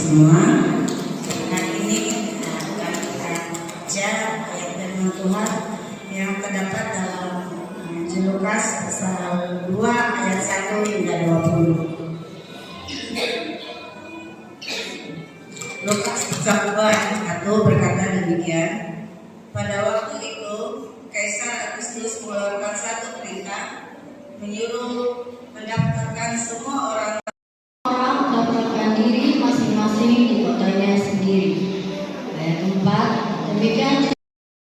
semua. Hari ini kami akan baca ayat firman Tuhan yang terdapat dalam Lukas pasal 2 ayat 1 hingga 20. Lukas pasal 2 ayat 1 berkata demikian. Pada waktu itu Kaisar Agustus mengeluarkan satu perintah menyuruh mendaftarkan semua orang mendaftarkan diri masing-masing di kotanya sendiri. Ayat 4, demikian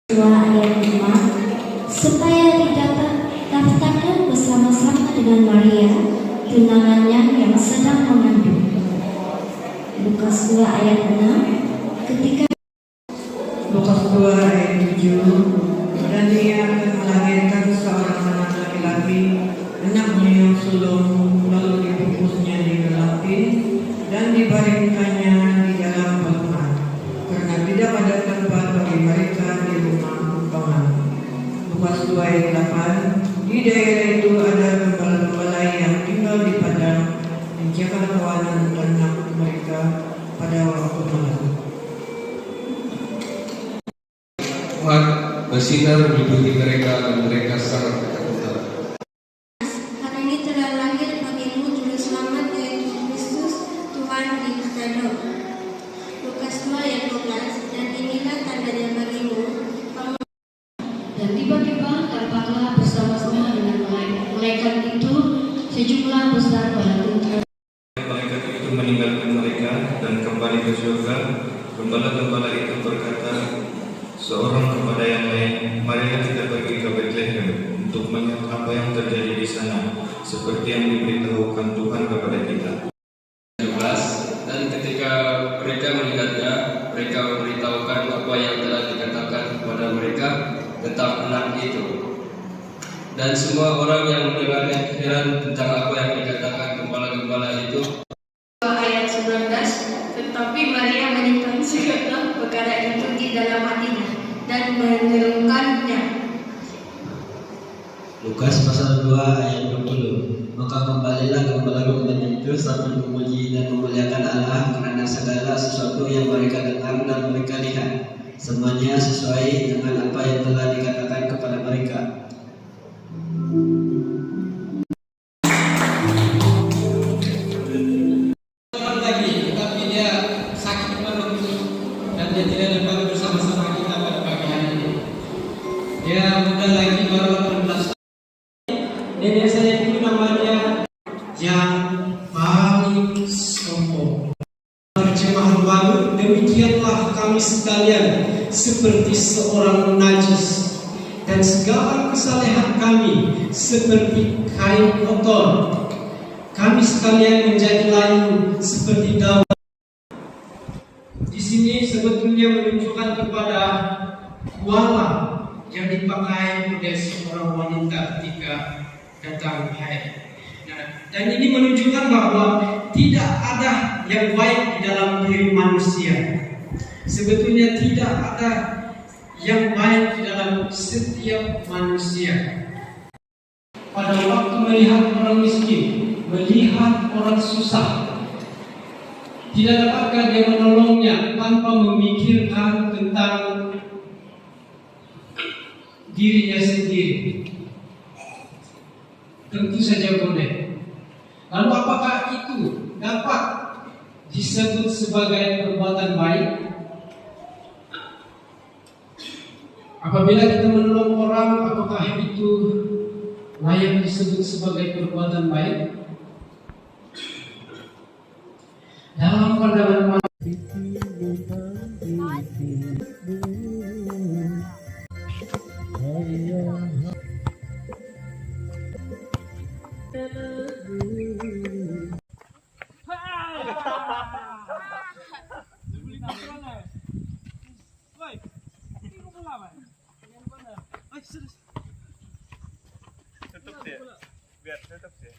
2 ayat 5, supaya didaftarkan bersama-sama dengan Maria, tunangannya yang sedang mengandung. Lukas 2 ayat 6, ketika Lukas 2 ayat 7, dan ia akan melahirkan seorang anak laki-laki, anaknya yang sulung, lalu dibungkusnya di gelatin dan dibaringkannya di dalam pelukan, karena tidak ada tempat bagi mereka di rumah Tuhan. Lukas 2 ayat 8, di daerah itu ada gembala-gembala yang tinggal di padang menjaga kawanan ternak mereka pada waktu malam. Tuhan bersinar menyelimuti mereka dan mereka sangat ketakutan. karena ini telah lahir bagimu juru selamat yaitu Kristus Tuhan di Betlehem. Lukas 2 ayat 12, dan inilah tandanya bagimu, kamu dan tiba-tiba dapatlah bersama-sama dengan malaikat itu sejumlah besar batu. Malaikat itu meninggalkan mereka dan kembali ke surga. Gembala-gembala itu berkata seorang kepada yang lain, marilah kita pergi ke Betlehem untuk melihat apa yang terjadi di sana, seperti yang diberitahukan Tuhan kepada kita. 17. Dan ketika mereka melihatnya, mereka memberitahukan apa yang telah dikatakan kepada mereka tentang anak itu. Dan semua orang yang mendengarnya heran tentang apa yang dikatakan gembala-gembala itu. Ayat 19, tetapi Maria menyimpan segala perkara itu di dalam hatinya dan merenungkannya. Lukas pasal 2 ayat 20. Maka kembalilah gembala-gembala itu sambil memuji dan memuliakan Allah karena segala sesuatu yang mereka dengar dan mereka lihat, semuanya sesuai dengan apa yang telah dikatakan kepada mereka. Tetapi dia sakit perut dan dia tidak dapat bersama-sama kita pada pagi hari ini. Dia muda lagi, baru 18 tahun. Nenek saya itu namanya yang paling sombong. Terjemahan baru, demikianlah kami sekalian seperti seorang najis, dan segala kesalehan kami seperti kain kotor. Kami sekalian menjadi layu seperti daun. Di sini sebetulnya menunjukkan kepada kuala yang dipakai oleh seorang wanita ketika datang haid. Nah, dan ini menunjukkan bahwa tidak ada yang baik di dalam diri manusia. Sebetulnya tidak ada yang baik di dalam setiap manusia. Pada waktu melihat orang miskin, melihat orang susah, tidak dapatkah dia menolongnya tanpa memikirkan tentang dirinya sendiri? Tentu saja boleh. Lalu apakah itu dapat disebut sebagai perbuatan baik? Apabila kita menolong orang, apakah itu layak disebut sebagai perbuatan baik? Dalam pandangan tutup dia, biar tutup dia.